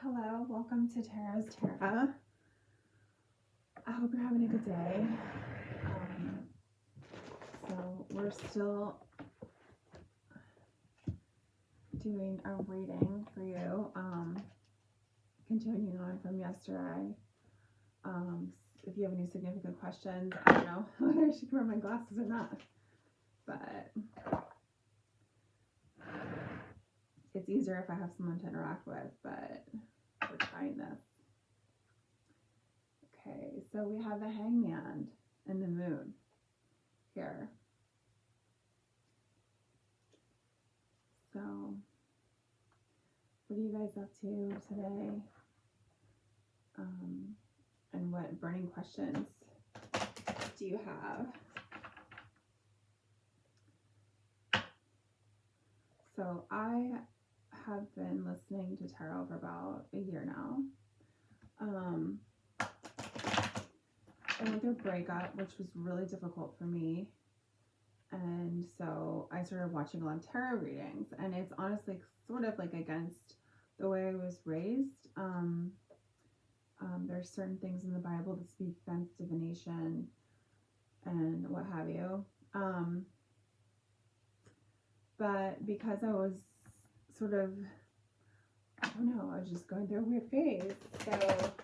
Hello, welcome to Tara's Tara. I hope you're having a good day. So we're still doing a reading for you, continuing on from yesterday. If you have any significant questions, I don't know whether I should wear my glasses or not, but it's easier if I have someone to interact with, but we're trying this. Okay, so we have the Hangman and the Moon here. So, what are you guys up to today? And what burning questions do you have? So, I have been listening to tarot for about a year now. I went through a breakup, which was really difficult for me. And so I started watching a lot of tarot readings, and it's honestly sort of like against the way I was raised. There's certain things in the Bible that speak against divination and what have you. But because I was sort of, I don't know, I was just going through a weird phase. So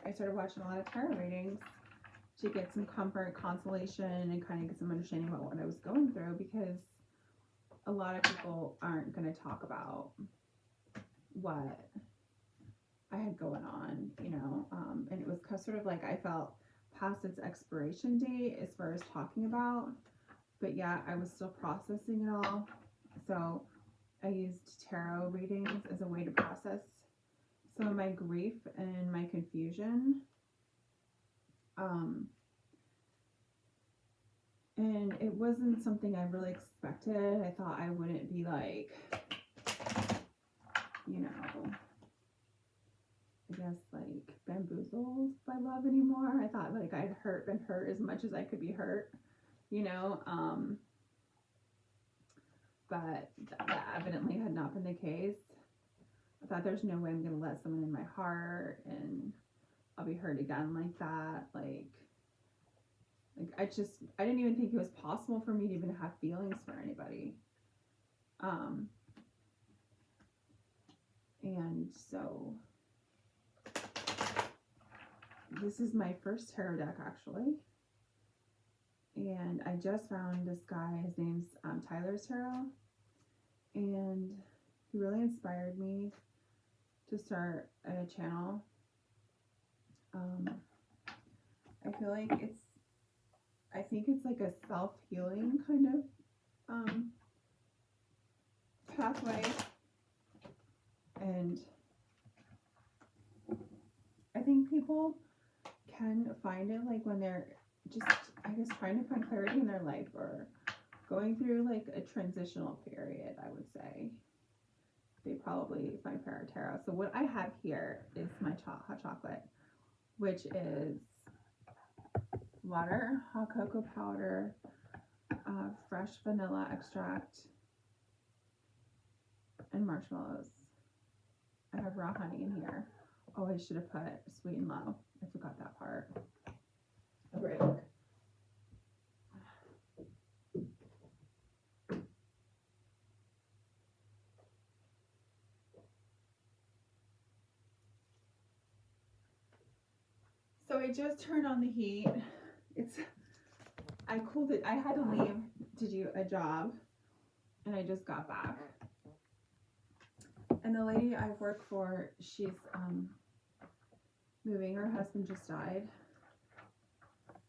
I started watching a lot of tarot readings to get some comfort, consolation, and kind of get some understanding about what I was going through, because a lot of people aren't going to talk about what I had going on, you know, and it was sort of like I felt past its expiration date as far as talking about, but yeah, I was still processing it all. So I used tarot readings as a way to process some of my grief and my confusion. And it wasn't something I really expected. I thought I wouldn't be like, you know, I guess like bamboozled by love anymore. I thought like I'd been hurt as much as I could be hurt, you know, but that evidently had not been the case. I thought there's no way I'm going to let someone in my heart and I'll be hurt again like that. Like I didn't even think it was possible for me to even have feelings for anybody. And so this is my first tarot deck actually. And I just found this guy, his name's Tyler's Tarot. And he really inspired me to start a channel. I feel like I think it's like a self-healing kind of pathway, and I think people can find it like when they're just, I guess, trying to find clarity in their life or going through like a transitional period. I would say they probably find tarot. So what I have here is my hot chocolate, which is water, hot cocoa powder, fresh vanilla extract, and marshmallows. I have raw honey in here. Oh, I should have put sweet and low. I forgot that part. Right. So I just turned on the heat. I cooled it. I had to leave to do a job, and I just got back. And the lady I work for, she's moving. Her husband just died,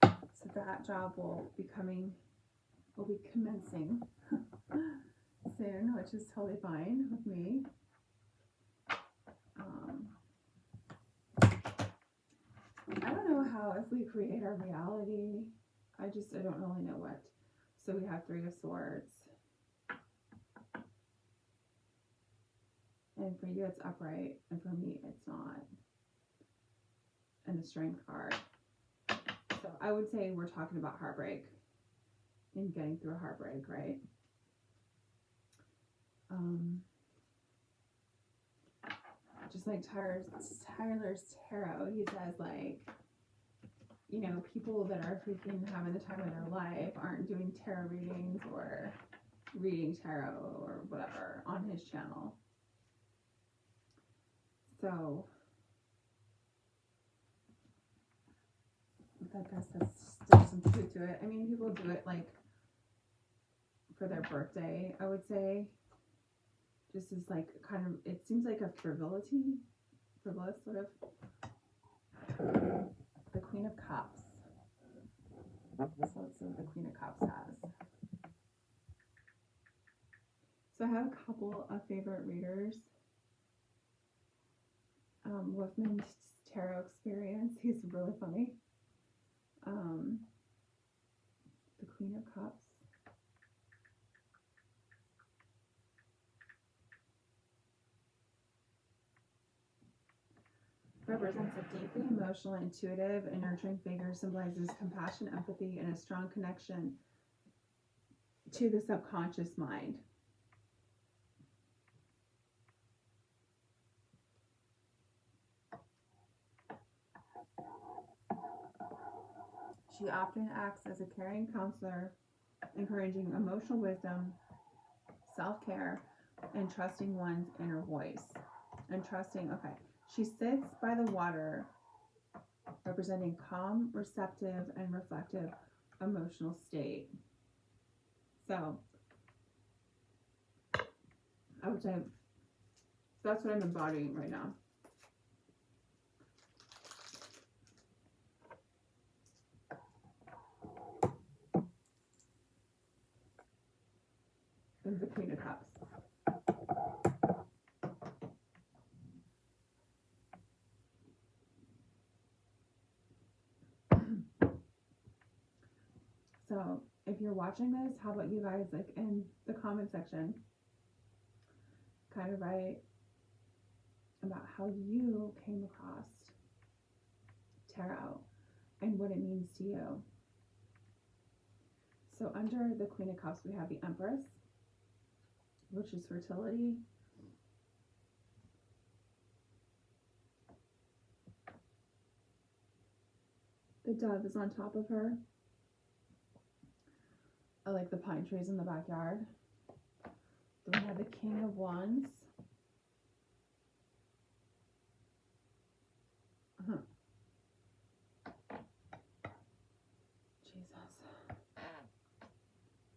so that job will be commencing soon, which is totally fine with me. I don't know how, if we create our reality. I don't really know what. So we have 3 of Swords. And for you, it's upright. And for me, it's not. And the Strength card. So I would say we're talking about heartbreak. And getting through a heartbreak, right? Just like Tyler's tarot, he says like, you know, people that are freaking having the time of their life aren't doing tarot readings or reading tarot or whatever on his channel. So I guess there's some truth to it. I mean, people do it like for their birthday, I would say. Just as like kind of, it seems like a frivolous sort of. The Queen of Cups. So let's see what the Queen of Cups has. So I have a couple of favorite readers. Wolfman's Tarot Experience. He's really funny. The Queen of Cups. Represents a deeply emotional, intuitive, and nurturing figure, symbolizes compassion, empathy, and a strong connection to the subconscious mind. She often acts as a caring counselor, encouraging emotional wisdom, self-care, and trusting one's inner voice. Okay. She sits by the water, representing calm, receptive, and reflective emotional state. So, I would say that's what I'm embodying right now. Is the Queen of Cups. So, if you're watching this, how about you guys, like, in the comment section, kind of write about how you came across tarot and what it means to you. So under the Queen of Cups, we have the Empress, which is fertility. The dove is on top of her. I like the pine trees in the backyard. Then we have the King of Wands. Jesus.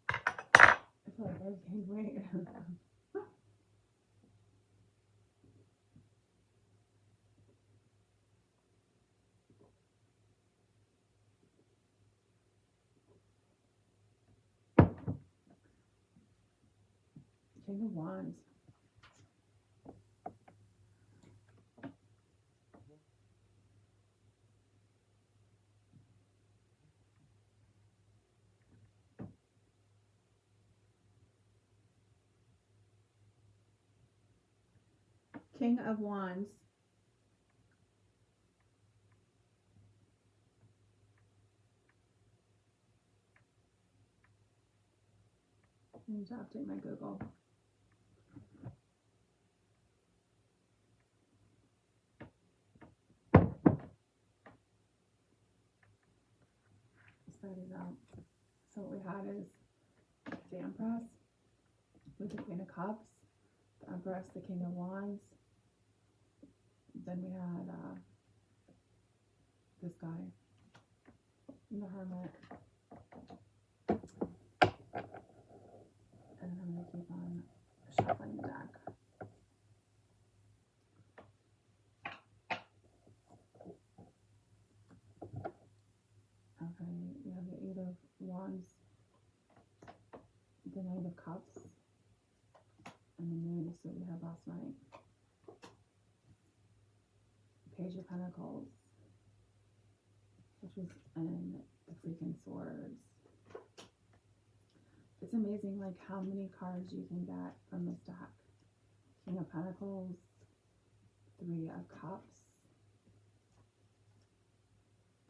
I feel like I gained weight. King of Wands. King of Wands. I need to update my Google. Start it out. So what we had is the Empress with the Queen of Cups, the Empress, the King of Wands. Then we had this guy, the Hermit. And I'm going to keep on shuffling the deck. Okay, we have the Eight of Wands, the Knight of Cups, and the Moon, so we had last night. Page of Pentacles, which was in the freaking Swords. It's amazing, like, how many cards you can get from this deck. King of Pentacles, Three of Cups,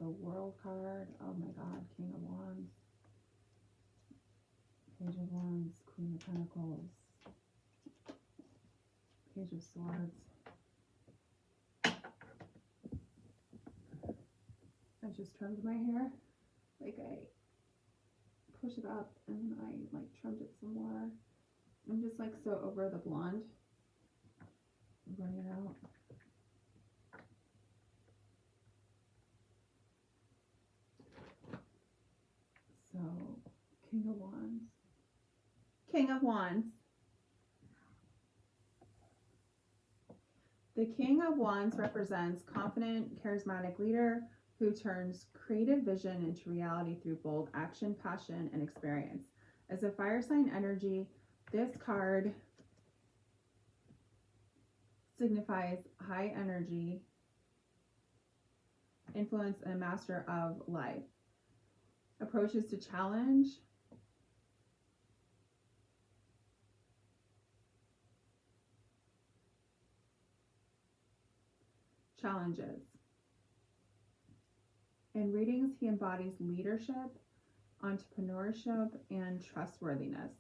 the World card, oh my god, King of Wands, Page of Wands, Queen of Pentacles, Page of Swords, just trimmed my hair. Like I push it up and then I like trimmed it some more. I'm just like so over the blonde. Bring it out. So, King of Wands. King of Wands. The King of Wands represents confident, charismatic leader who turns creative vision into reality through bold action, passion, and experience. As a fire sign energy, this card signifies high energy, influence, and a master of life. Approaches to challenge. Challenges. In readings, he embodies leadership, entrepreneurship, and trustworthiness.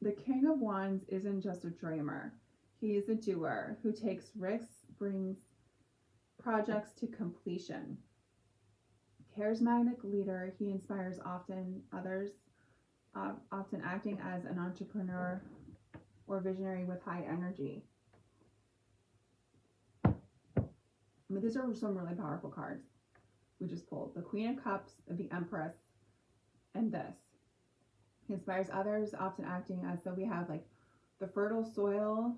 The King of Wands isn't just a dreamer. He is a doer who takes risks, brings projects to completion. Charismatic leader, he inspires others, often acting as an entrepreneur or visionary with high energy. I mean, these are some really powerful cards we just pulled. The Queen of Cups, the Empress, and this. He inspires others, often acting as though we have like the fertile soil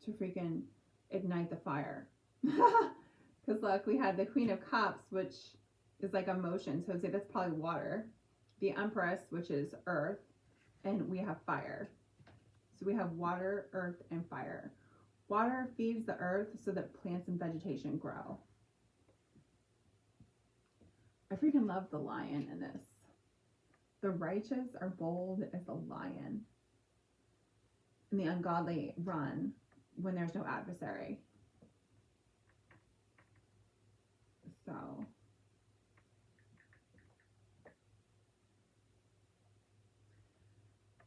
to freaking ignite the fire. Because look, we had the Queen of Cups, which is like emotion. So I'd say that's probably water. The Empress, which is earth. And we have fire. So we have water, earth, and fire. Water feeds the earth so that plants and vegetation grow. I freaking love the lion in this. The righteous are bold as a lion, and the ungodly run when there's no adversary. So,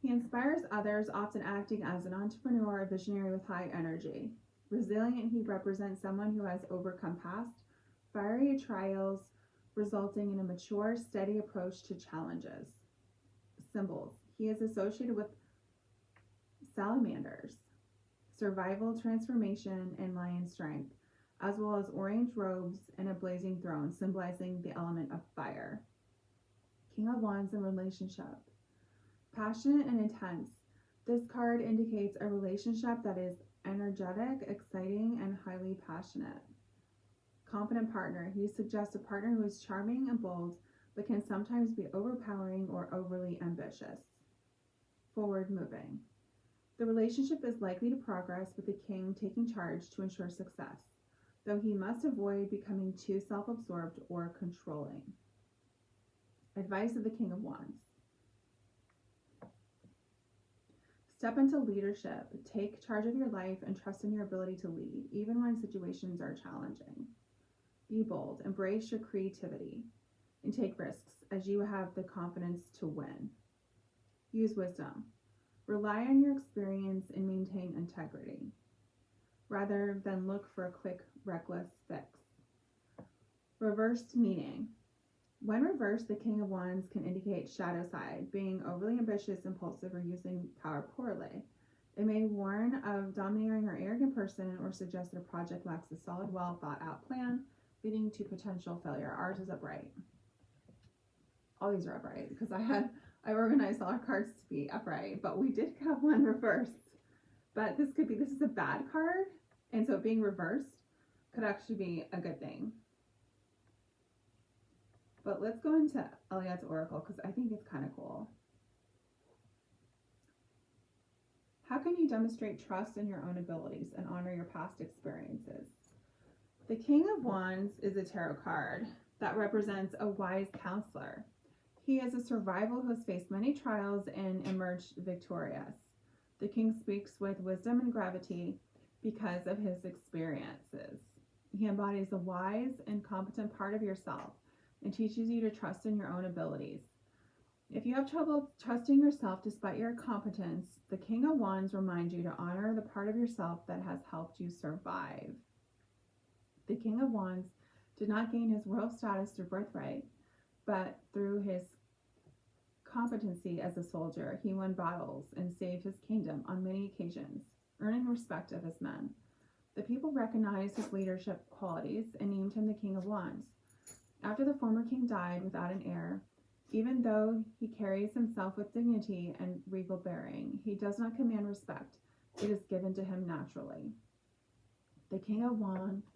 he inspires others, often acting as an entrepreneur or visionary with high energy. Resilient, he represents someone who has overcome past fiery trials, resulting in a mature, steady approach to challenges. Symbols. He is associated with salamanders, survival, transformation, and lion strength, as well as orange robes and a blazing throne, symbolizing the element of fire. King of Wands in relationship. Passionate and intense. This card indicates a relationship that is energetic, exciting, and highly passionate. Confident partner. He suggests a partner who is charming and bold, but can sometimes be overpowering or overly ambitious. Forward moving. The relationship is likely to progress with the king taking charge to ensure success, though he must avoid becoming too self-absorbed or controlling. Advice of the King of Wands. Step into leadership. Take charge of your life and trust in your ability to lead, even when situations are challenging. Be bold. Embrace your creativity and take risks as you have the confidence to win. Use wisdom. Rely on your experience and maintain integrity, rather than look for a quick, reckless fix. Reversed meaning. When reversed, the King of Wands can indicate shadow side, being overly ambitious, impulsive, or using power poorly. It may warn of domineering or arrogant person or suggest that a project lacks a solid, well thought out plan, leading to potential failure. Ours is upright. All these are upright because I organized all our cards to be upright, but we did have one reversed. But this is a bad card, and so being reversed could actually be a good thing. But let's go into Eliot's Oracle because I think it's kind of cool. How can you demonstrate trust in your own abilities and honor your past experiences? The King of Wands is a tarot card that represents a wise counselor. He is a survival who has faced many trials and emerged victorious. The king speaks with wisdom and gravity because of his experiences. He embodies a wise and competent part of yourself and teaches you to trust in your own abilities. If you have trouble trusting yourself despite your competence, the King of Wands reminds you to honor the part of yourself that has helped you survive. The King of Wands did not gain his royal status through birthright, but through his competency as a soldier. He won battles and saved his kingdom on many occasions, earning respect of his men. The people recognized his leadership qualities and named him the King of Wands. After the former king died without an heir, even though he carries himself with dignity and regal bearing, he does not command respect. It is given to him naturally. The King of Wands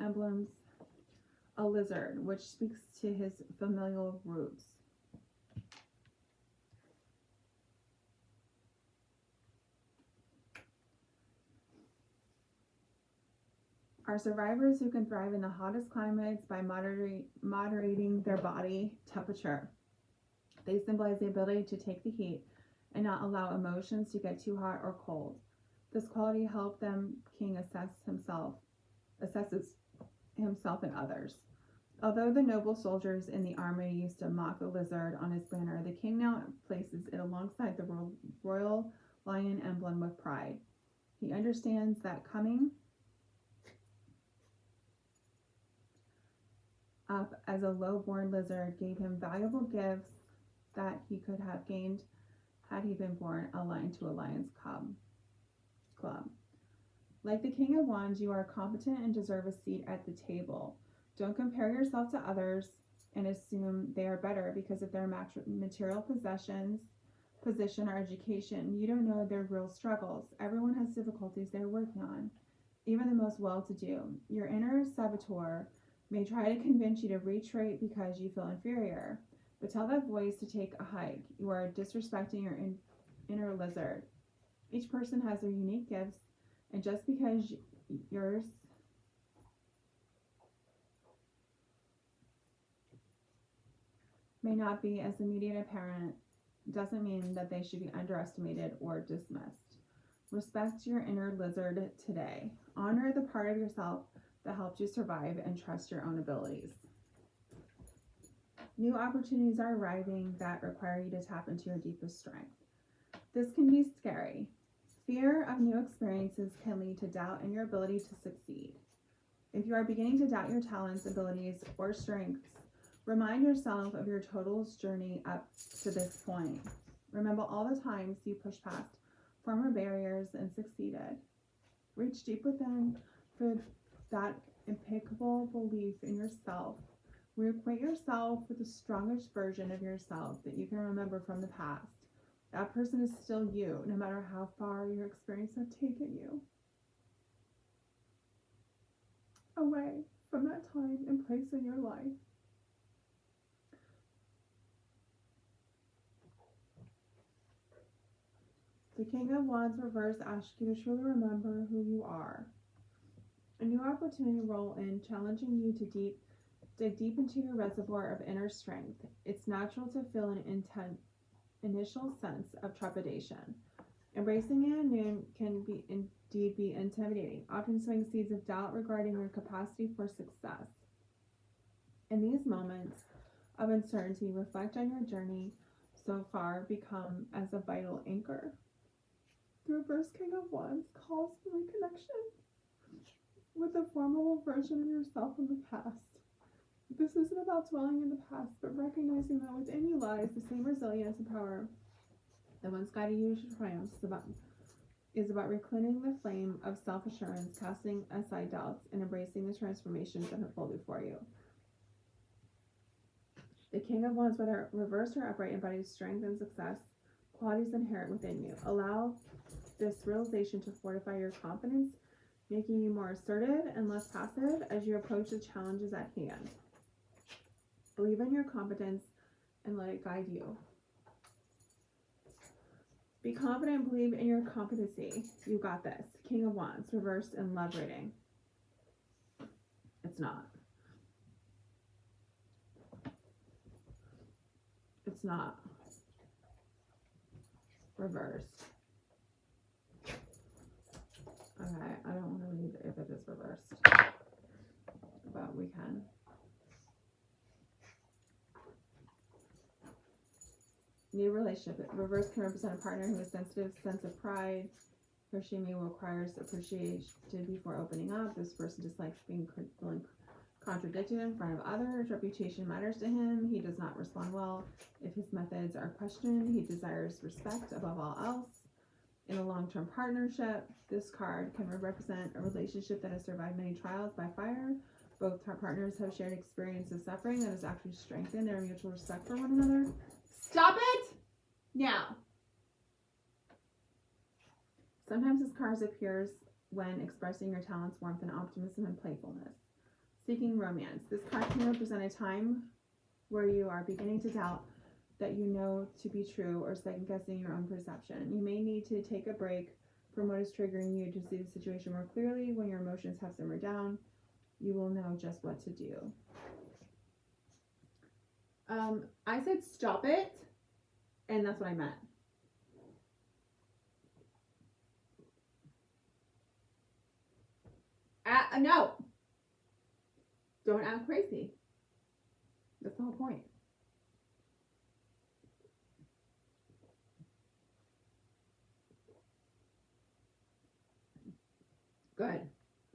emblems a lizard, which speaks to his familial roots. Are survivors who can thrive in the hottest climates by moderating their body temperature. They symbolize the ability to take the heat and not allow emotions to get too hot or cold. This quality helps them king assesses himself and others. Although the noble soldiers in the army used to mock the lizard on his banner, the king now places it alongside the royal lion emblem with pride. He understands that coming up as a low-born lizard gave him valuable gifts that he could have gained had he been born a lion to a lion's club. Like the King of Wands, you are competent and deserve a seat at the table. Don't compare yourself to others and assume they are better because of their material possessions, position, or education. You don't know their real struggles. Everyone has difficulties they're working on, even the most well-to-do. Your inner saboteur may try to convince you to retreat because you feel inferior, but tell that voice to take a hike. You are disrespecting your inner lizard. Each person has their unique gifts, and just because yours may not be as immediate apparent doesn't mean that they should be underestimated or dismissed. Respect your inner lizard today. Honor the part of yourself that helped you survive and trust your own abilities. New opportunities are arriving that require you to tap into your deepest strength. This can be scary. Fear of new experiences can lead to doubt in your ability to succeed. If you are beginning to doubt your talents, abilities, or strengths, remind yourself of your total journey up to this point. Remember all the times you pushed past former barriers and succeeded. Reach deep within for that impeccable belief in yourself. Reacquaint yourself with the strongest version of yourself that you can remember from the past. That person is still you, no matter how far your experience has taken you away from that time and place in your life. The King of Wands reverse asks you to truly remember who you are. A new opportunity roll in, challenging you to dig deep into your reservoir of inner strength. It's natural to feel an initial sense of trepidation. Embracing the unknown can indeed be intimidating, often sowing seeds of doubt regarding your capacity for success. In these moments of uncertainty, reflect on your journey so far, become as a vital anchor. The reverse King of Wands calls for reconnection with a formidable version of yourself in the past. This isn't about dwelling in the past, but recognizing that within you lies the same resilience and power that once guided you to triumph. Is about rekindling the flame of self-assurance, casting aside doubts, and embracing the transformations that unfold before you. The King of Wands, whether reversed or upright, embodies strength and success, qualities inherent within you. Allow this realization to fortify your confidence, making you more assertive and less passive as you approach the challenges at hand. Believe in your competence and let it guide you. Be confident and believe in your competency. You got this. King of Wands, reversed in love reading. It's not. It's not. Reversed. Okay, I don't want to read if it is reversed, but we can. New relationship. Reverse can represent a partner who has sensitive sense of pride, He or she may require appreciation before opening up. This person dislikes being contradicted in front of others. Reputation matters to him. He does not respond well if his methods are questioned. He desires respect above all else. In a long-term partnership, this card can represent a relationship that has survived many trials by fire. Both partners have shared experience of suffering that has actually strengthened their mutual respect for one another. Stop it! Now. Sometimes this card appears when expressing your talents, warmth, and optimism and playfulness. Seeking romance. This card can represent a time where you are beginning to doubt that you know to be true or second-guessing your own perception. You may need to take a break from what is triggering you to see the situation more clearly. When your emotions have simmered down, you will know just what to do. I said stop it, and that's what I meant. No. Don't act crazy. That's the whole point. Good.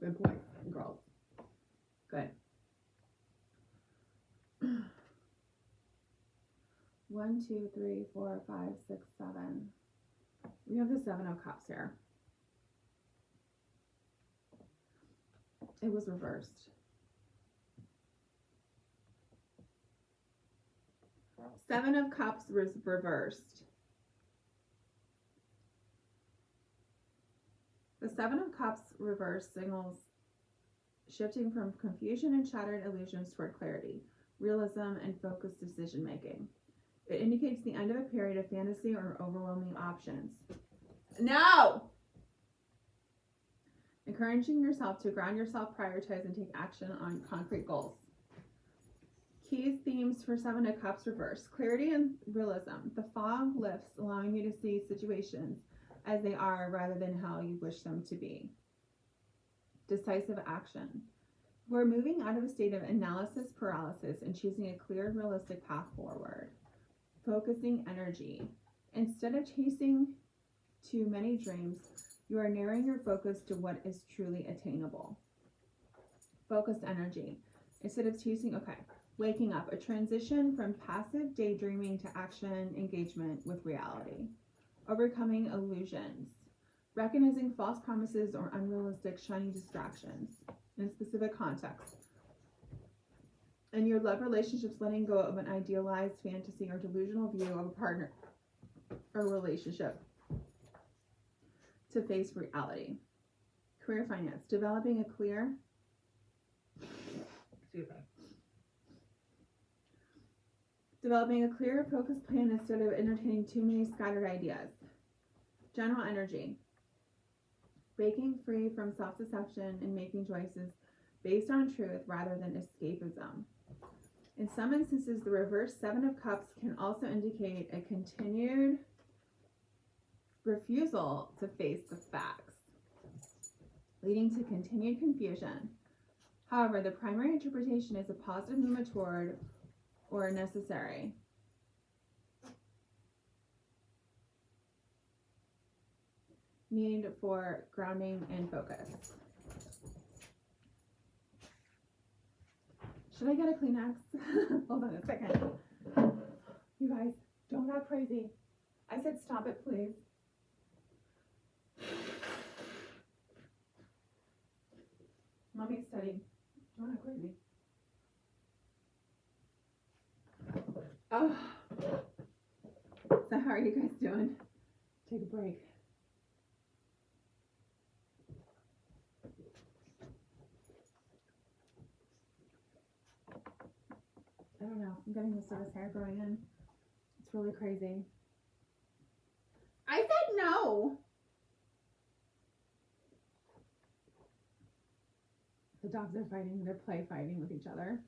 Good point, girls. Good. 1, 2, 3, 4, 5, 6, 7. We have the 7 of Cups here. It was reversed. 7 of Cups was reversed. The 7 of Cups reversed signals shifting from confusion and shattered illusions toward clarity, realism, and focused decision making. It indicates the end of a period of fantasy or overwhelming options. No! Encouraging yourself to ground yourself, prioritize, and take action on concrete goals. Keys, themes for 7 of Cups reverse. Clarity and realism. The fog lifts, allowing you to see situations as they are rather than how you wish them to be. Decisive action. We're moving out of a state of analysis paralysis and choosing a clear, realistic path forward. Focusing energy. Instead of chasing too many dreams, you are narrowing your focus to what is truly attainable. Focused energy. Instead of chasing, waking up, a transition from passive daydreaming to action engagement with reality. Overcoming illusions. Recognizing false promises or unrealistic shiny distractions in specific contexts. In your love relationships, letting go of an idealized fantasy or delusional view of a partner or relationship to face reality. Career finance. Developing a clear focused plan instead of entertaining too many scattered ideas. General energy. Breaking free from self-deception and making choices based on truth rather than escapism. In some instances, the reverse 7 of Cups can also indicate a continued refusal to face the facts, leading to continued confusion. However, the primary interpretation is a positive movement toward or necessary. Need for grounding and focus. Should I get a Kleenex? Hold on a second. You guys, don't act crazy. I said stop it, please. Mommy's studying. Don't act crazy. Oh. So how are you guys doing? Take a break. I don't know. I'm getting this sort of hair growing in. It's really crazy. I said no. The dogs are fighting. They're play fighting with each other.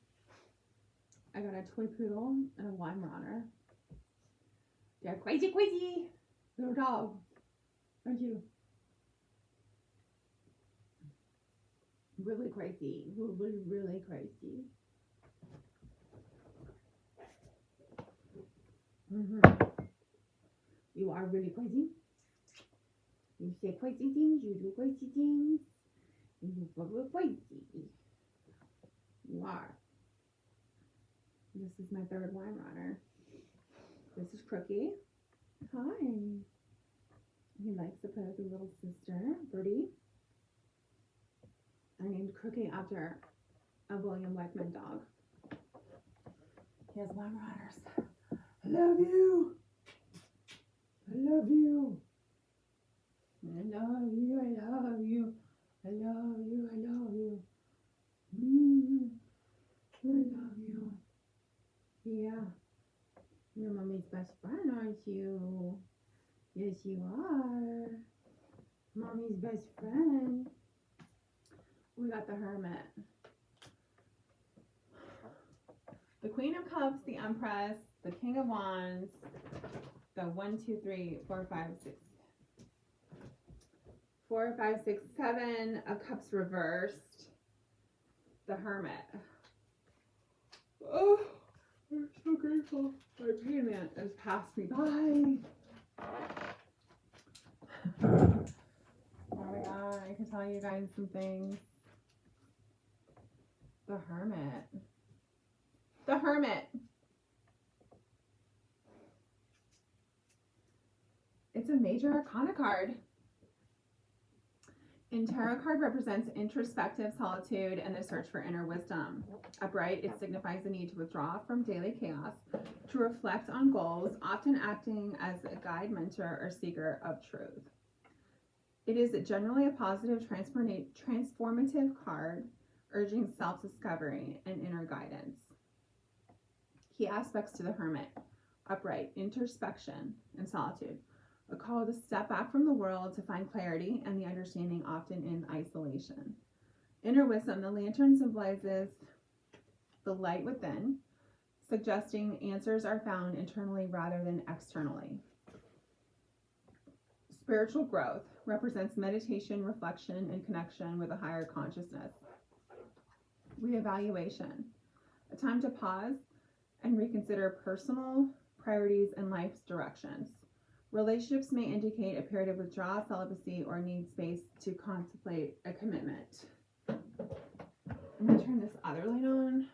I got a toy poodle and a Weimaraner. They're crazy little dogs, aren't you? Really crazy. Really crazy. You are really crazy. You say crazy things, you do crazy things, and you go crazy. You are. This is my third wine runner. This is Crookie. Hi. He likes to play with his little sister, Birdie. I named Crookie after a William Wegman dog. He has wine runners. I love you. I love you. I love you. I love you. I love you. I love you. I love you. Yeah. You're mommy's best friend, aren't you? Yes, you are. Mommy's best friend. We got the Hermit. The Queen of Cups, the Empress, the King of Wands, the 1, 2, 3, 4, 5, 6. 4, 5, 6, 7 of Cups reversed. The Hermit. Oh, I'm so grateful. My pain man has passed me by. Oh my god, I can tell you guys some things. The Hermit. The Hermit. It's a major arcana card. And tarot card represents introspective solitude and the search for inner wisdom. Upright, it signifies the need to withdraw from daily chaos, to reflect on goals, often acting as a guide, mentor, or seeker of truth. It is generally a positive, transformative card, urging self-discovery and inner guidance. Key aspects to the Hermit: upright, introspection, and solitude. A call to step back from the world to find clarity and the understanding, often in isolation. Inner wisdom. The lantern symbolizes the light within, suggesting answers are found internally rather than externally. Spiritual growth represents meditation, reflection, and connection with a higher consciousness. Reevaluation. A time to pause and reconsider personal priorities and life's directions. Relationships may indicate a period of withdrawal, celibacy, or need space to contemplate a commitment. I'm going to turn this other light on.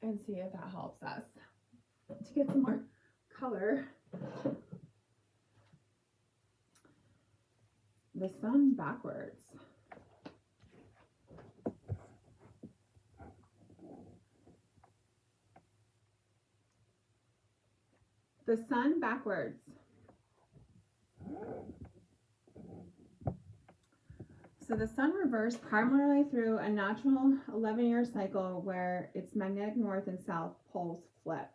And see if that helps us to get some more color. The sun backwards. The sun backwards. So the sun reversed primarily through a natural 11-year cycle where its magnetic north and south poles flip,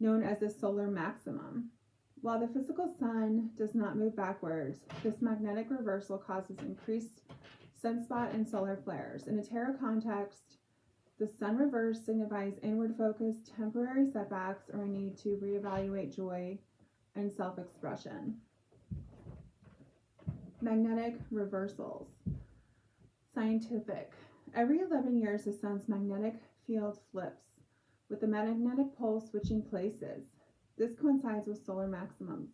known as the solar maximum. While the physical sun does not move backwards, this magnetic reversal causes increased sunspot and solar flares. In a tarot context, the sun reverse signifies inward focus, temporary setbacks, or a need to reevaluate joy and self-expression. Magnetic reversals. Scientific. Every 11 years, the sun's magnetic field flips, with the magnetic pole switching places. This coincides with solar maximums,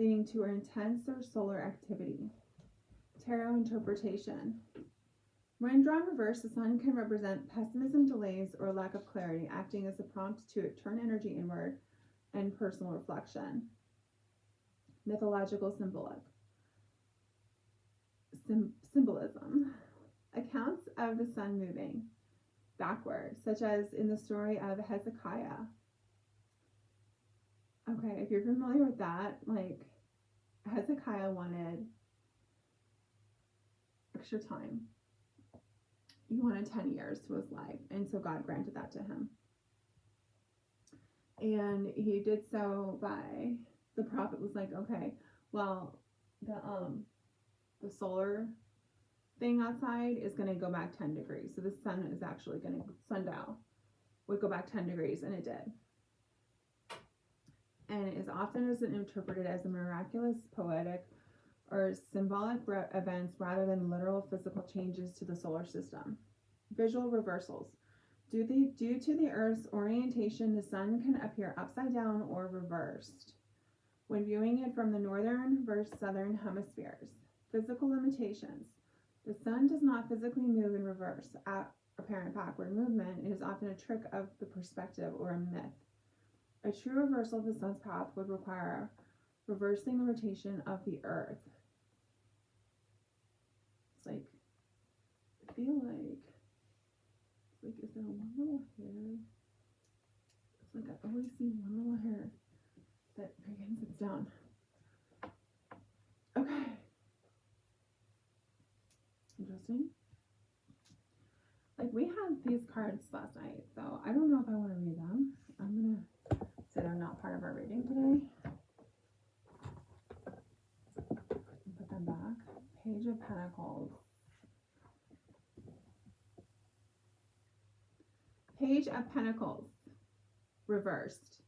leading to intenser solar activity. Tarot interpretation. When drawn reverse, the sun can represent pessimism, delays, or lack of clarity, acting as a prompt to turn energy inward and personal reflection. Mythological symbolism. Accounts of the sun moving backward, such as in the story of Hezekiah. Okay, if you're familiar with that, like Hezekiah wanted extra time. He wanted 10 years to his life, and so God granted that to him. And he did so by, the prophet was like, okay, well, the solar thing outside is going to go back 10 degrees. So the sun is actually going to, sundial would go back 10 degrees, and it did. And it is often interpreted as a miraculous, poetic, or symbolic events rather than literal physical changes to the solar system. Visual reversals. Due to the Earth's orientation, the sun can appear upside down or reversed when viewing it from the northern versus southern hemispheres. Physical limitations. The sun does not physically move in reverse, apparent backward movement. It is often a trick of the perspective or a myth. A true reversal of the sun's path would require reversing the rotation of the Earth. It's like, I feel like, is there one little hair? It's like I always see one little hair that again sits down. Okay. Interesting. Like, we had these cards last night, so I don't know if I want to read them. I'm gonna say they're not part of our reading today. Put them back. Page of Pentacles. Page of Pentacles. Reversed.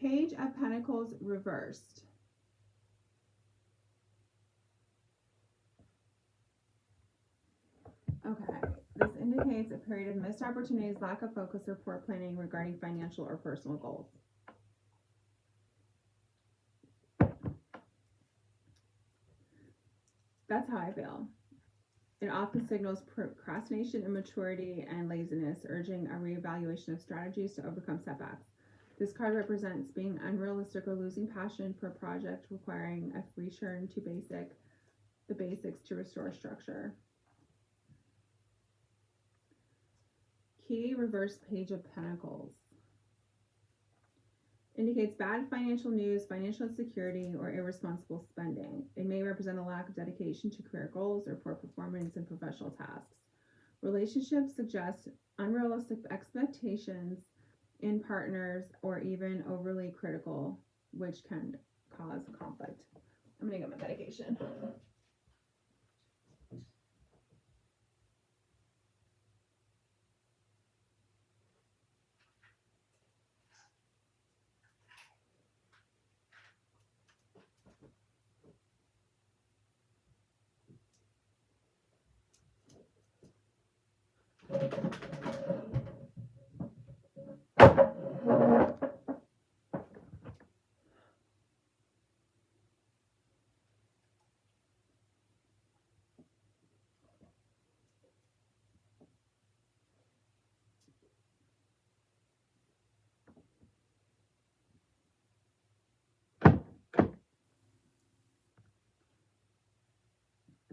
Page of Pentacles reversed. Okay, this indicates a period of missed opportunities, lack of focus, or poor planning regarding financial or personal goals. That's how I feel. It often signals procrastination, immaturity, and laziness, urging a reevaluation of strategies to overcome setbacks. This card represents being unrealistic or losing passion for a project, requiring a return to the basics to restore structure. Key reverse Page of Pentacles. Indicates bad financial news, financial insecurity, or irresponsible spending. It may represent a lack of dedication to career goals or poor performance in professional tasks. Relationships suggest unrealistic expectations in partners or even overly critical, which can cause conflict. I'm gonna get my medication.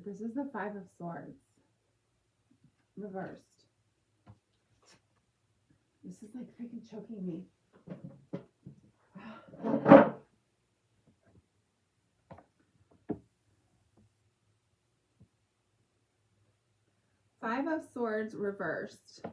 This is the Five of Swords. Reversed. This is like freaking choking me. Five of Swords reversed.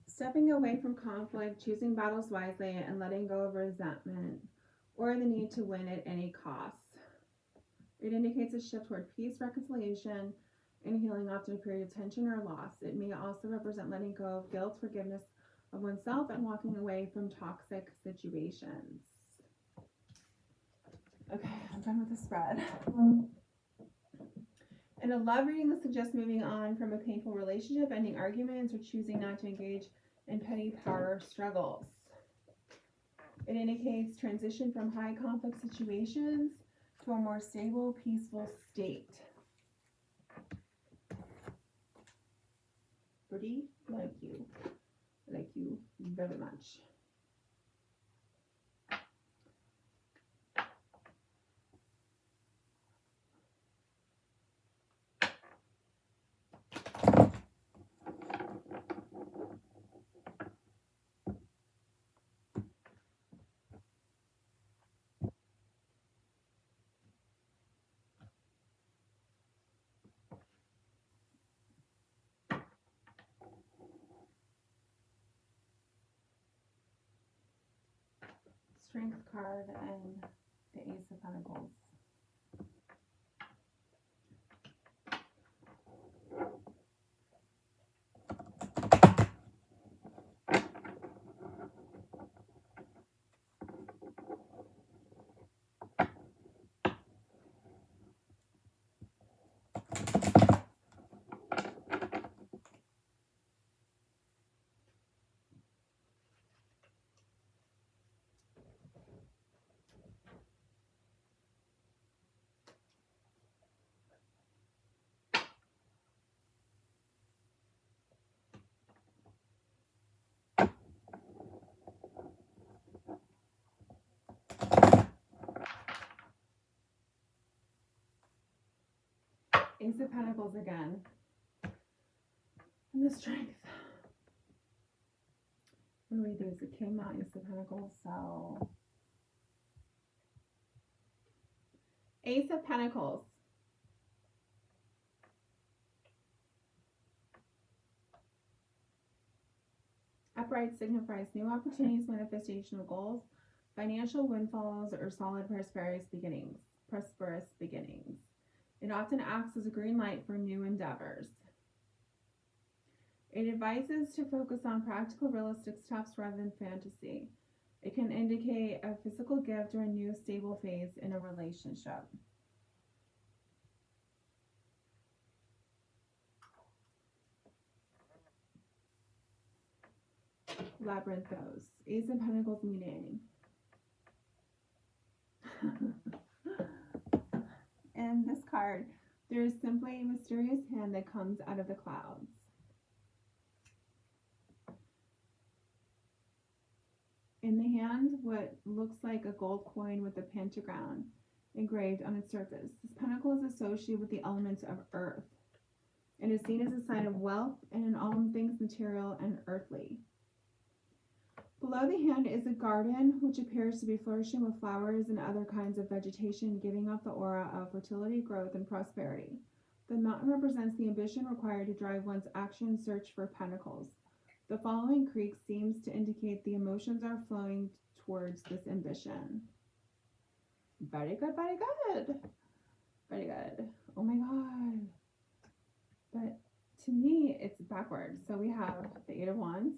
Stepping away from conflict, choosing battles wisely, and letting go of resentment or the need to win at any cost. It indicates a shift toward peace, reconciliation, and healing after a period of tension or loss. It may also represent letting go of guilt, forgiveness of oneself, and walking away from toxic situations. Okay, I'm done with the spread. In a love reading, this suggests moving on from a painful relationship, ending arguments, or choosing not to engage in petty power struggles. It indicates transition from high conflict situations to a more stable, peaceful state. Birdie, like you very much. Strength card and the Ace of Pentacles. Ace of Pentacles again. And the Strength. What do we do? Is the King not Ace of Pentacles? So Ace of Pentacles. Upright signifies new opportunities, manifestation of goals, financial windfalls, or solid prosperous beginnings. It often acts as a green light for new endeavors. It advises to focus on practical, realistic steps rather than fantasy. It can indicate a physical gift or a new stable phase in a relationship. Labyrinthos. Ace of Pentacles meaning. And this card, there is simply a mysterious hand that comes out of the clouds. In the hand, what looks like a gold coin with a pentagram engraved on its surface. This pentacle is associated with the elements of earth and is seen as a sign of wealth and in all things material and earthly. Below the hand is a garden which appears to be flourishing with flowers and other kinds of vegetation, giving off the aura of fertility, growth, and prosperity. The mountain represents the ambition required to drive one's action search for pentacles. The following creek seems to indicate the emotions are flowing towards this ambition. Very good, very good. Very good. Oh my god. But to me, it's backwards. So we have the Eight of Wands.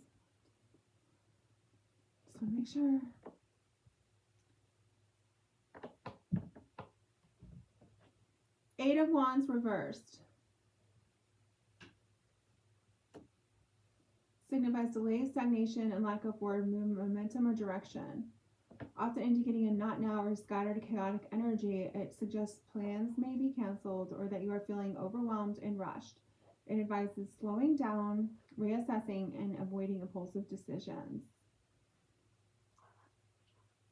Just want to make sure. Eight of Wands reversed. Signifies delay, stagnation, and lack of forward momentum or direction. Often indicating a not now or scattered chaotic energy, it suggests plans may be canceled or that you are feeling overwhelmed and rushed. It advises slowing down, reassessing, and avoiding impulsive decisions.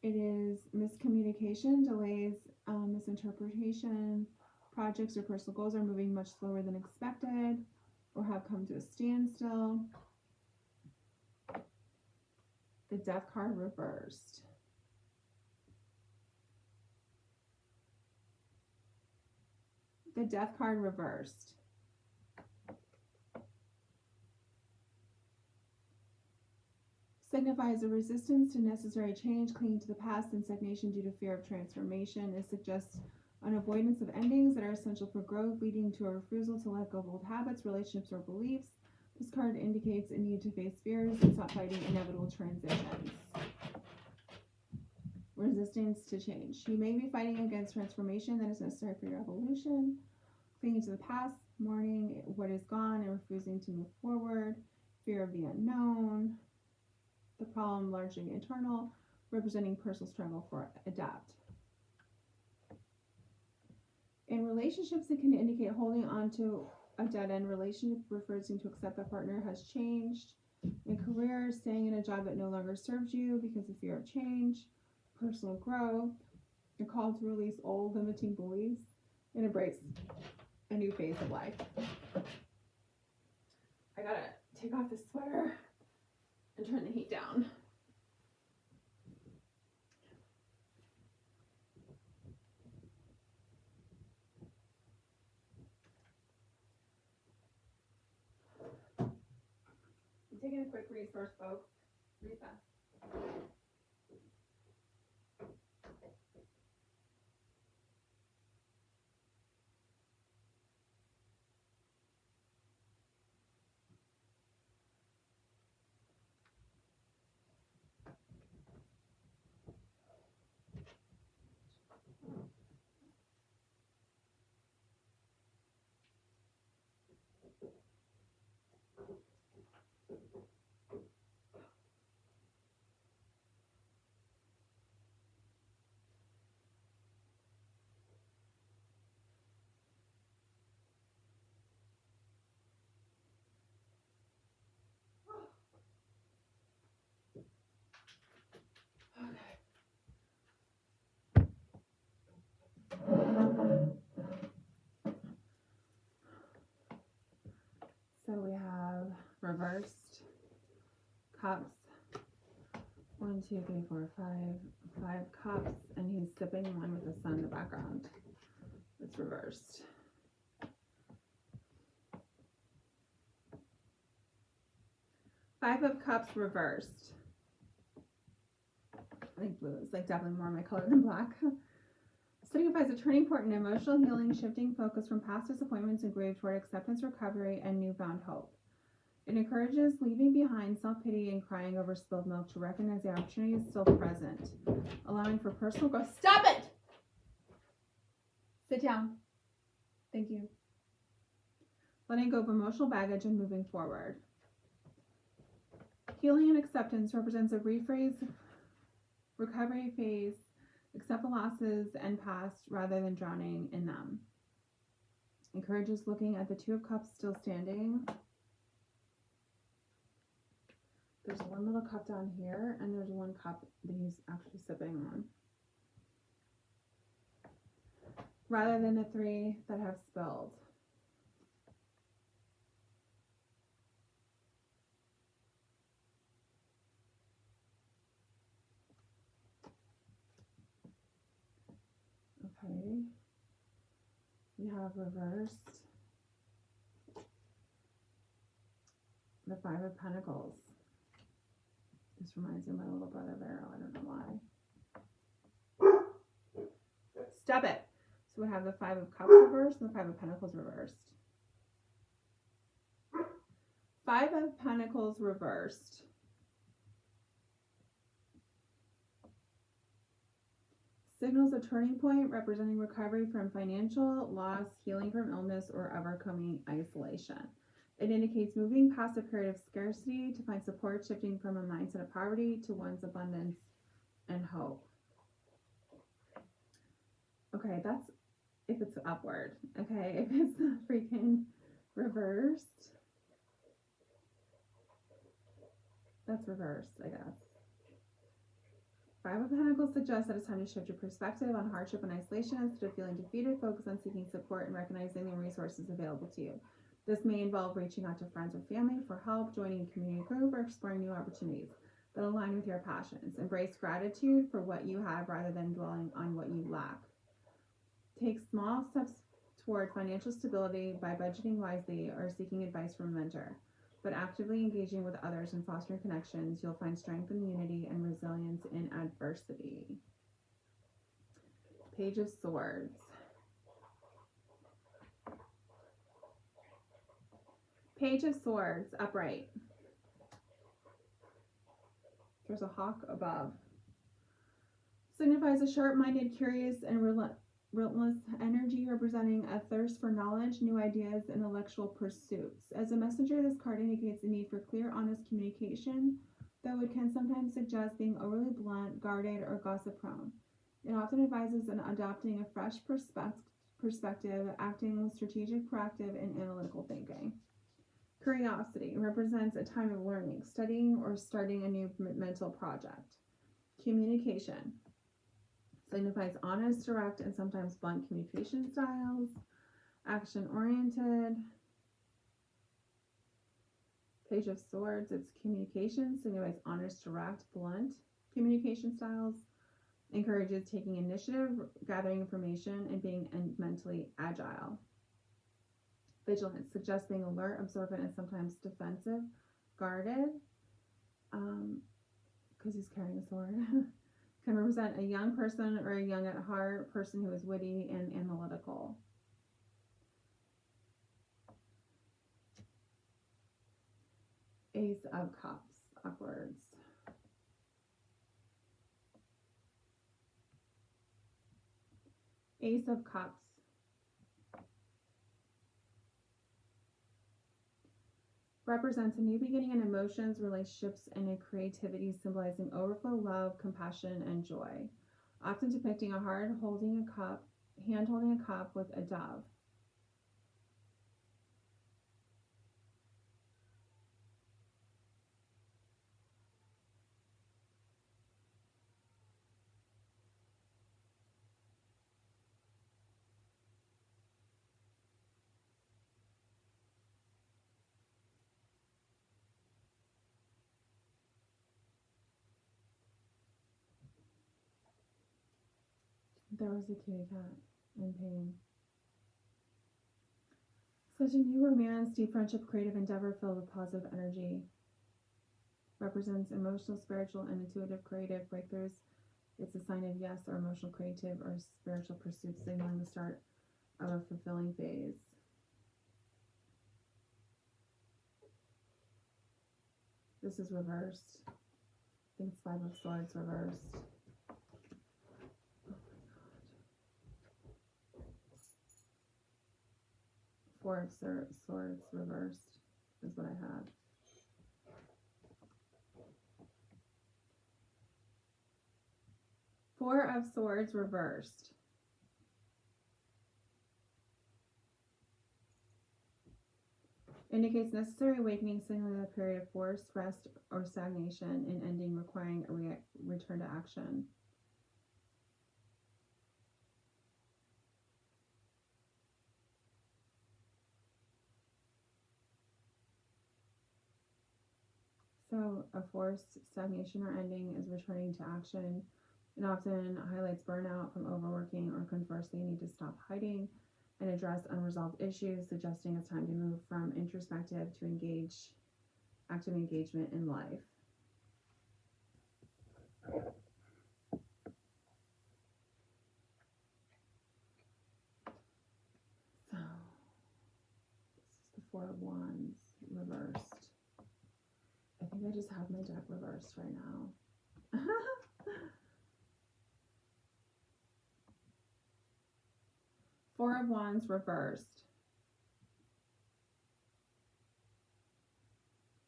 It is miscommunication, delays, misinterpretation. Projects or personal goals are moving much slower than expected or have come to a standstill. The Death card reversed. The Death card reversed. Signifies a resistance to necessary change, clinging to the past, and stagnation due to fear of transformation. It suggests an avoidance of endings that are essential for growth, leading to a refusal to let go of old habits, relationships, or beliefs. This card indicates a need to face fears and stop fighting inevitable transitions. Resistance to change. You may be fighting against transformation that is necessary for your evolution. Clinging to the past, mourning what is gone, and refusing to move forward. Fear of the unknown. The problem largely internal, representing personal struggle for adapt. In relationships, it can indicate holding on to a dead-end relationship, refusing to accept that partner has changed. In career, staying in a job that no longer serves you because of fear of change. Personal growth, a call to release old limiting beliefs and embrace a new phase of life. I gotta take off this sweater and turn the heat down. I'm taking a quick resource, folks. Recess. reversed. Cups. 1, 2, 3, 4, 5. 5 cups, and he's sipping one with the sun in the background. It's reversed. Five of Cups reversed. I think blue is like definitely more my color than black. Signifies a turning point in emotional healing, shifting focus from past disappointments and grief toward acceptance, recovery, and newfound hope. It encourages leaving behind self-pity and crying over spilled milk to recognize the opportunity is still present, allowing for personal growth. Stop it! Sit down. Thank you. Letting go of emotional baggage and moving forward. Healing and acceptance represents a rephrase recovery phase. Accept the losses and past rather than drowning in them. Encourages looking at the Two of Cups still standing. There's one little cup down here, and there's one cup that he's actually sipping on. Rather than the 3 that have spilled. Okay. We have reversed the 5 of Pentacles. This reminds me of my little brother Vero. I don't know why. Stop it. So we have the 5 of Cups reversed and the 5 of Pentacles reversed. 5 of Pentacles reversed. Signals a turning point representing recovery from financial loss, healing from illness, or overcoming isolation. It indicates moving past a period of scarcity to find support, shifting from a mindset of poverty to one's abundance and hope. Okay, that's if it's upward. Okay, if it's freaking reversed, that's reversed, I guess. 5 of Pentacles suggests that it's time to shift your perspective on hardship and isolation. Instead of feeling defeated, focus on seeking support and recognizing the resources available to you. This may involve reaching out to friends or family for help, joining a community group, or exploring new opportunities that align with your passions. Embrace gratitude for what you have rather than dwelling on what you lack. Take small steps toward financial stability by budgeting wisely or seeking advice from a mentor. But actively engaging with others and fostering connections, you'll find strength in unity and resilience in adversity. Page of Swords. Page of Swords, upright. There's a hawk above. Signifies a sharp-minded, curious, and relentless energy representing a thirst for knowledge, new ideas, and intellectual pursuits. As a messenger, this card indicates the need for clear, honest communication, though it can sometimes suggest being overly blunt, guarded, or gossip-prone. It often advises on adopting a fresh perspective, acting with strategic, proactive, and analytical thinking. Curiosity represents a time of learning, studying, or starting a new mental project. Communication signifies honest, direct, and sometimes blunt communication styles. Action-oriented. Page of Swords, it's communication, signifies honest, direct, blunt communication styles. Encourages taking initiative, gathering information, and being mentally agile. Vigilance suggests being alert, observant, and sometimes defensive, guarded, because he's carrying a sword. Can represent a young person or a young at heart person who is witty and analytical. Ace of Cups, upwards. Ace of Cups. Represents a new beginning in emotions, relationships, and in creativity, symbolizing overflow, love, compassion, and joy. Often depicting a hand holding a cup with a dove. There was a kitty cat in pain. Such a new romance, deep friendship, creative endeavor filled with positive energy. Represents emotional, spiritual, and intuitive creative breakthroughs. It's a sign of yes or emotional, creative, or spiritual pursuits, signaling the start of a fulfilling phase. This is reversed. I think it's Five of Swords reversed. Four of Swords reversed is what I have. Four of Swords reversed. Indicates necessary awakening, signaling a period of forced rest or stagnation and ending, requiring a return to action. So a forced stagnation or ending is returning to action. It often highlights burnout from overworking, or conversely, need to stop hiding and address unresolved issues, suggesting it's time to move from introspective to active engagement in life. So this is the Four of Wands reversed. I think I just have my deck reversed right now. Four of Wands reversed.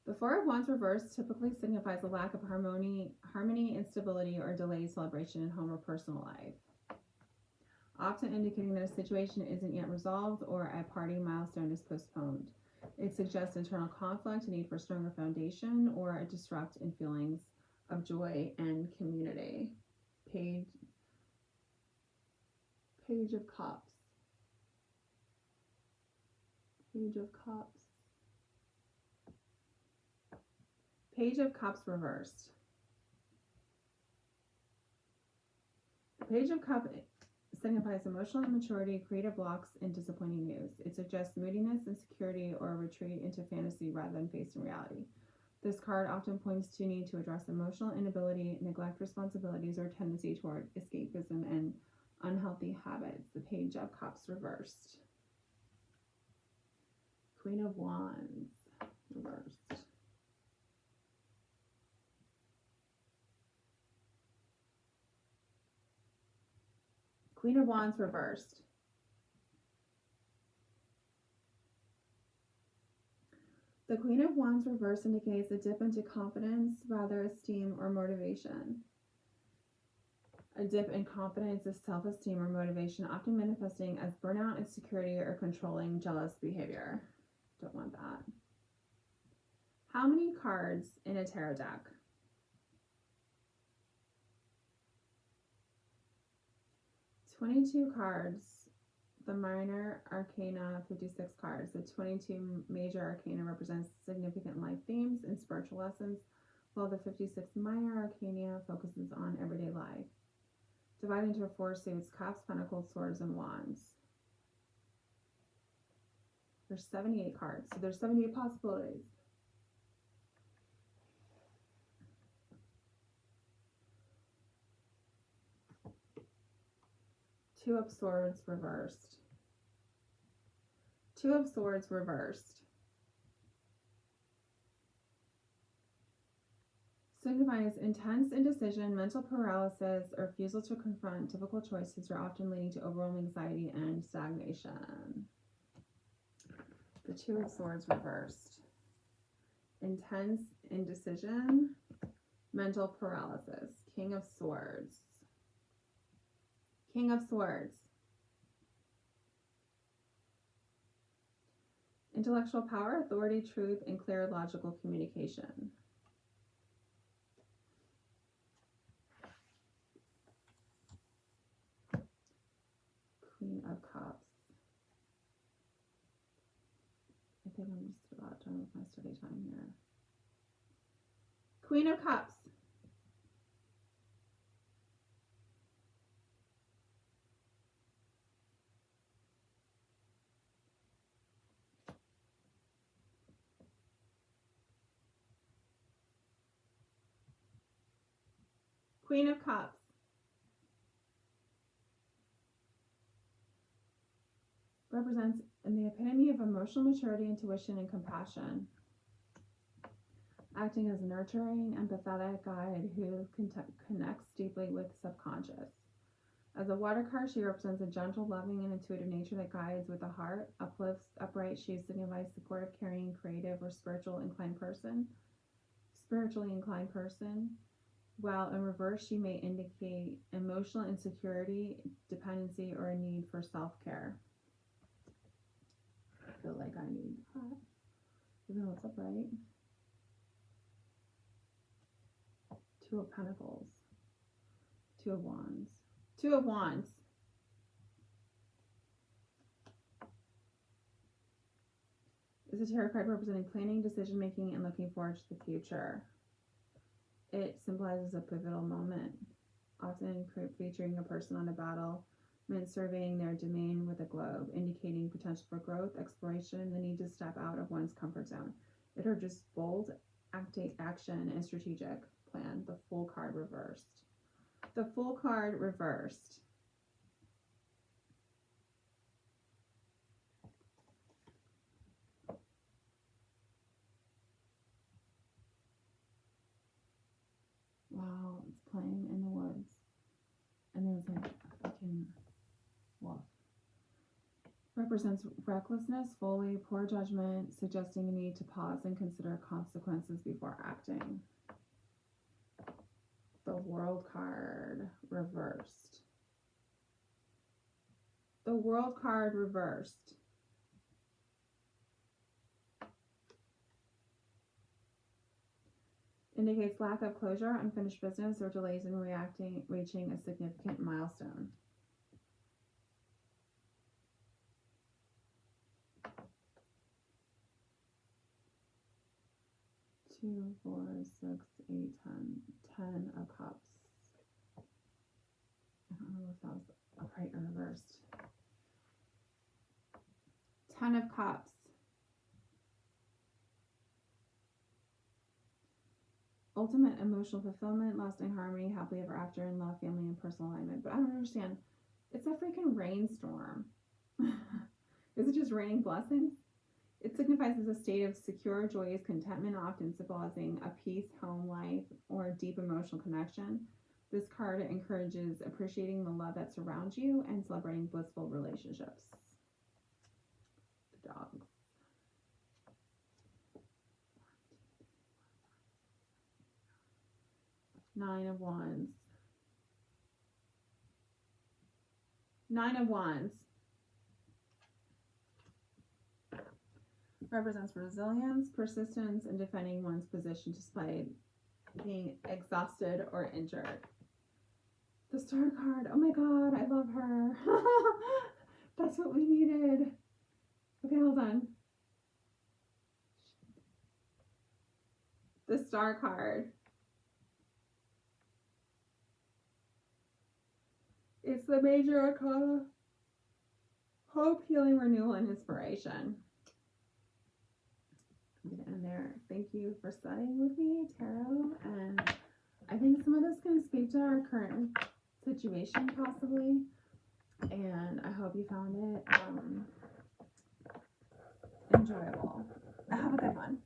The Four of Wands reversed typically signifies a lack of harmony, instability, or delayed celebration in home or personal life, often indicating that a situation isn't yet resolved or a party milestone is postponed. It suggests internal conflict, a need for a stronger foundation, or a disrupt in feelings of joy and community. Page of Cups. Page of Cups. Page of Cups reversed. The Page of Cups signifies emotional immaturity, creative blocks, and disappointing news. It suggests moodiness, insecurity, or a retreat into fantasy rather than facing reality. This card often points to a need to address emotional inability, neglect responsibilities, or tendency toward escapism and unhealthy habits. The Page of Cups reversed. Queen of Wands reversed. Queen of Wands reversed. The Queen of Wands reversed indicates a dip into confidence, rather esteem or motivation. A dip in confidence is self-esteem or motivation, often manifesting as burnout, insecurity, or controlling, jealous behavior. Don't want that. How many cards in a tarot deck? 22 cards. The minor arcana, 56 cards. The 22 major arcana represents significant life themes and spiritual lessons, while the 56 minor arcana focuses on everyday life. Divided into four suits: cups, pentacles, swords, and wands. There's 78 cards, so there's 78 possibilities. Two of Swords reversed. Two of Swords reversed. Signifies intense indecision, mental paralysis, or refusal to confront difficult choices are often leading to overwhelming anxiety and stagnation. The Two of Swords reversed. Intense indecision, mental paralysis. King of Swords. King of Swords. Intellectual power, authority, truth, and clear logical communication. Queen of Cups. I think I'm just about done with my study time here. Queen of Cups. Queen of Cups. Represents the epitome of emotional maturity, intuition, and compassion. Acting as a nurturing, empathetic guide who connects deeply with the subconscious. As a water card, she represents a gentle, loving, and intuitive nature that guides with the heart, uplifts, upright. She signifies supportive, caring, creative, or spiritually inclined person. While in reverse, she may indicate emotional insecurity, dependency, or a need for self-care. I feel like I need that, even though it's upright. Two of Pentacles. Two of Wands. Two of Wands. Is a tarot card representing planning, decision making, and looking forward to the future. It symbolizes a pivotal moment, often featuring a person on a battlement surveying their domain with a globe, indicating potential for growth, exploration, the need to step out of one's comfort zone. It urges bold action and strategic plan. The Fool card reversed. The Fool card reversed. Wow, it's playing in the woods. And there's like a fucking wolf. Represents recklessness, folly, poor judgment, suggesting a need to pause and consider consequences before acting. The World card reversed. The World card reversed. Indicates lack of closure, unfinished business, or delays in reaching a significant milestone. Two, 4, 6, 8, 10. 10 of Cups. I don't know if that was upright or reversed. 10 of Cups. Ultimate emotional fulfillment, lasting harmony, happily ever after in love, family, and personal alignment. But I don't understand. It's a freaking rainstorm. Is it just raining blessings? It signifies as a state of secure, joyous contentment, often symbolizing a peace, home life, or a deep emotional connection. This card encourages appreciating the love that surrounds you and celebrating blissful relationships. The dogs. 9 of Wands. 9 of Wands. Represents resilience, persistence, and defending one's position despite being exhausted or injured. The Star card. Oh my god, I love her. That's what we needed. Okay, hold on. The Star card. It's the major arcana. Hope, healing, renewal, and inspiration. I'm going to end there. Thank you for studying with me, Tarot. And I think some of this can speak to our current situation, possibly. And I hope you found it enjoyable. Have a good one.